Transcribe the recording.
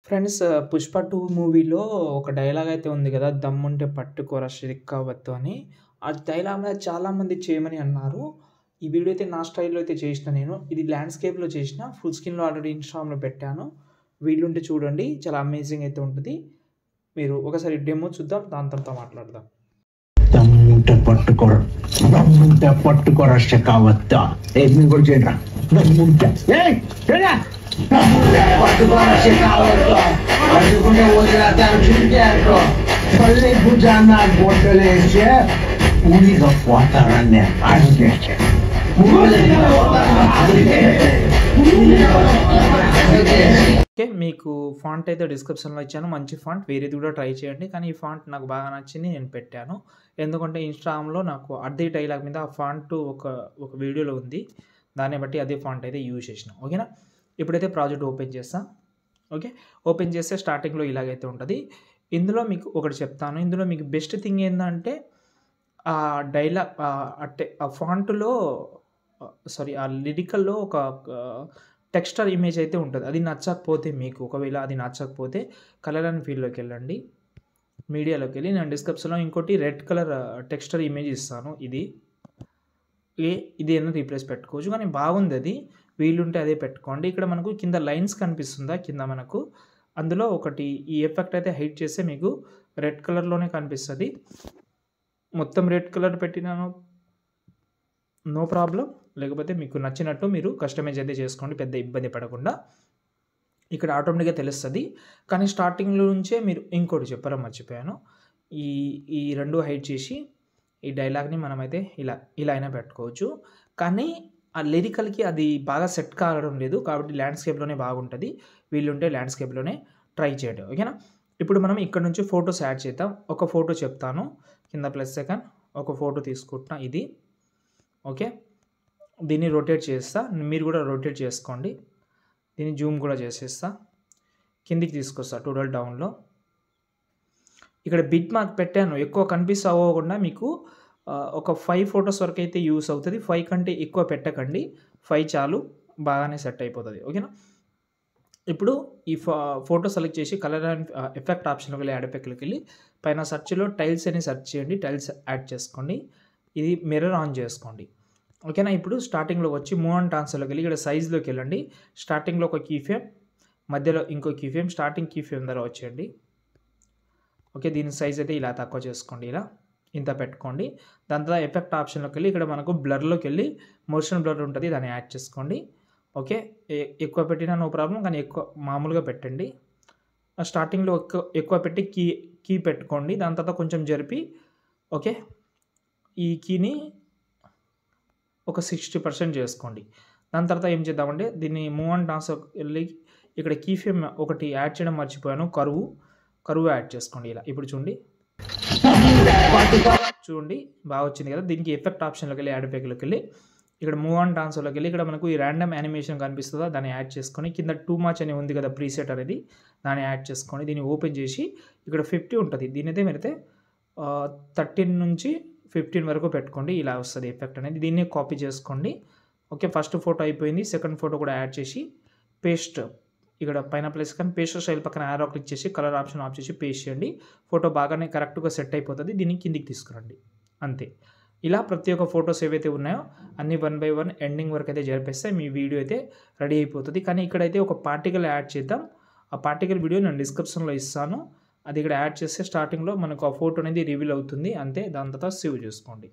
Friends 'Pushpa 2' మూవీలో ఒక dialogue అయితే ఉంది గదా! "దమ్ముంటే పట్టుకోరా షిరిక్కావత్తు" అని. ఆ డైలాగ్‌ని చాలామంది చేయమని అన్నారు. ఈ వీడియో అయితే నా స్టైల్‌లో అయితే చేసిన నేను. ఇది ల్యాండ్‌స్కేప్‌లో చేసిన. ఫుల్ స్క్రీన్‌లో ఆల్రెడీ ఇన్‌స్టాగ్రామ్‌లో పెట్టాను. వీలుంటే చూడండి. చాలా అమేజింగ్ అయితే ఉంటది. మీరు ఒకసారి డెమో చూద్దాం. దాని తర్వాత మాట్లాడదాం. దమ్ముంటే పట్టుకోరా షెకావత్త. మీరు కూడా చేయరా దమ్ముంటే పట్టుకోరా షెకావత్త. పట్టుకుంటే వదిలేస్తాను చింటారు మళ్ళీ భుజాన్న గొడ్డలేసి ఊరిగా పోతారని అడిగేసి ఓకే. మీకు ఫాంట్ అయితే డిస్క్రిప్షన్‌లో ఇచ్చాను. మంచి ఫాంట్. వేరేది కూడా ట్రై చేయండి. కానీ ఈ ఫాంట్ నాకు బాగా నచ్చింది. నేను పెట్టాను. ఎందుకంటే ఇన్‌స్టాగ్రామ్‌లో నాకు అదే డైలాగ్ మీద ఆ ఫాంట్ ఒక వీడియోలో ఉంది. దాన్ని బట్టి అదే ఫాంట్ అయితే యూజ్ చేసిన. ఓకేనా? ఇప్పుడైతే ప్రాజెక్ట్ ఓపెన్ చేస్తా. ఓకే. ఓపెన్ చేస్తే స్టార్టింగ్‌లో ఇలాగైతే ఉంటది. ఇందులో మీకు ఒకటి చెప్తాను. ఇందులో మీకు బెస్ట్ థింగ్ ఏందంటే ఆ డైలాగ్ ఆ ఫాంట్‌లో ఆ లిరికల్‌లో ఒక టెక్స్చర్ ఇమేజ్ అయితే ఉంటది. అది నచ్చకపోతే మీకు ఒకవేళ అది నచ్చకపోతే కలర్ అండ్ ఫీల్డ్‌లోకెళ్ళండి. మీడియాలోకెళ్ళి నేను డిస్క్రిప్షన్‌లో ఇంకోటి రెడ్ కలర్ టెక్స్చర్ ఇమేజ్ ఇస్తాను. ఇదేనా రీప్లేస్ పెట్టుకోవచ్చు. కానీ బాగుందది. వీలుంటే అదే పెట్టుకోండి. ఇక్కడ మనకు కింద లైన్స్ కనిపిస్తుందా? కింద మనకు అందులో ఒకటి ఈ ఎఫెక్ట్ అయితే హైడ్ చేస్తే మీకు రెడ్ కలర్‌లోనే కనిపిస్తది. మొత్తం రెడ్ కలర్ పెట్టినాను. No problem. లేకపోతే మీకు నచ్చినట్టు మీరు కస్టమైజ్ అయితే చేసుకోండి. పెద్ద ఇబ్బంది పడకుండా. ఇక్కడ ఆటోమేటిక్‌గా తెలుస్తది. కానీ స్టార్టింగ్‌లో నుంచే మీరు ఇంకోటి చెప్పడం మర్చిపోయాను. ఈ ఈ 2 హైడ్ చేసి ఈ డైలాగ్‌ని మనమైతే ఇలా అయినా పెట్టుకోవచ్చు. కానీ ఆ లిరికల్‌కి అది బాగా సెట్ కావడం లేదు. కాబట్టి ల్యాండ్‌స్కేప్‌లోనే బాగుంటది. వీలుంటే ల్యాండ్‌స్కేప్‌లోనే ట్రై చేయండి. ఓకేనా? ఇప్పుడు మనం ఇక్కడ నుంచి ఫోటోస్ యాడ్ చేద్దాం. ఒక ఫోటో చెప్తాను. కింద ప్లస్ ఐకాన్ ఒక ఫోటో తీసుకుంటున్నా ఇది. ఓకే. దీన్ని రొటేట్ చేస్తా. మీరు కూడా రొటేట్ చేసుకోండి. దీన్ని జూమ్ కూడా చేసేస్తా. కిందికి తీసుకొస్తా టోటల్ డౌన్‌లో. ఇక్కడ బిట్ మార్క్ పెట్టాను. ఎక్కువ అవ్వకుండా మీకు ఒక 5 ఫోటోస్ వరకు అయితే యూజ్ అవుతది. 5 కంటే ఎక్కువ పెట్టకండి. 5 చాలు. బాగానే సెట్ అయిపోతది. ఓకేనా? ఇప్పుడు ఈ ఫోటో సెలెక్ట్ చేసి కలర్ అండ్ ఎఫెక్ట్ ఆప్షన్‌లోకి వెళ్ళి యాడ్ ఎఫెక్ట్‌లోకి వెళ్ళి పైన సెర్చ్‌లో టైల్స్ అని సెర్చ్ చేయండి. టైల్స్ యాడ్ చేసుకోండి. ఇది మిర్రర్ ఆన్ చేసుకోండి. ఓకేనా? ఇప్పుడు స్టార్టింగ్‌లోకి వచ్చి మూవ్ అండ్ ట్రాన్స్‌ఫర్‌లోకి వెళ్ళి ఇక్కడ సైజ్‌లోకి వెళ్ళండి. స్టార్టింగ్‌లో ఒక కీ ఫ్రేమ్, మధ్యలో ఇంకో key frame, starting key frame దగ్గర వచ్చేయండి. ఓకే. దీని సైజ్ అయితే ఇలా తక్కువ చేసుకోండి. ఇంత పెట్టుకోండి. దాని తర్వాత ఎఫెక్ట్ ఆప్షన్‌లోకి వెళ్ళి ఇక్కడ మనకు బ్లర్‌లోకి వెళ్ళి మోషన్ బ్లర్ ఉంటది. దాన్ని యాడ్ చేసుకోండి. ఓకే. ఎక్కువ పెట్టినా నో ప్రాబ్లమ్. కానీ మామూలుగా పెట్టండి. స్టార్టింగ్‌లో ఎక్కువ పెట్టి కీ పెట్టుకోండి. దాని తర్వాత కొంచెం జరిపి ఓకే. ఈ కీని ఒక 60% చేసుకోండి. దాని తర్వాత ఏం చేద్దామంటే దీన్ని మూవ్ అండ్ ట్రాన్స్‌ఫర్‌కి వెళ్ళి ఇక్కడ కీ ఫ్రేమ్ ఒకటి యాడ్ చేయడం మర్చిపోయాను. కర్వ్ యాడ్ చేసుకోండి ఇలా. ఇప్పుడు చూడండి బాగా వచ్చింది కదా! దీనికి ఎఫెక్ట్ ఆప్షన్‌లోకి వెళ్ళి యాడ్ ఎఫెక్ట్‌లోకి వెళ్ళి ఇక్కడ మూవ్ అండ్ ట్రాన్స్‌ఫర్‌లోకి వెళ్ళి ఇక్కడ మనకు ఈ రాండమ్ యానిమేషన్ కనిపిస్తదా? దాన్ని యాడ్ చేసుకొని కింద టూ మచ్ అని ఉంది కదా! ప్రీసెట్ అనేది దాన్ని యాడ్ చేసుకోండి. దీన్ని ఓపెన్ చేసి ఇక్కడ 50 ఉంటది. దీన్నైతే మీరైతే 13 నుంచి 15 వరకు పెట్టుకోండి. ఇలా వస్తది ఎఫెక్ట్ అనేది. దీన్ని కాపీ చేసుకోండి. ఓకే. ఫస్ట్ ఫోటో అయిపోయింది. సెకండ్ ఫోటో కూడా యాడ్ చేసి పేస్ట్ ఇక్కడ పైన ప్లస్ కానీ పేస్ట్ స్టైల్ పక్కన యారో క్లిక్ చేసి కలర్ ఆప్షన్ ఆఫ్ చేసి పేస్ట్ చేయండి. ఫోటో బాగానే కరెక్ట్‌గా సెట్ అయిపోతది. దీన్ని కిందికి తీసుకురండి. అంతే. ఇలా ప్రతి ఒక్క ఫోటోస్ ఏవైతే ఉన్నాయో అన్నీ 1 బై 1 ఎండింగ్ వరకు అయితే జరిపేస్తే మీ వీడియో అయితే రెడీ అయిపోతది. కానీ ఇక్కడైతే ఒక పార్టికల్ యాడ్ చేద్దాం. ఆ పార్టికల్ వీడియో నేను డిస్క్రిప్షన్‌లో ఇస్తాను. అది ఇక్కడ యాడ్ చేస్తే స్టార్టింగ్‌లో మనకు ఆ ఫోటో అనేది రివీల్ అవుతుంది. అంతే. దాని తర్వాత సేవ్ చేసుకోండి.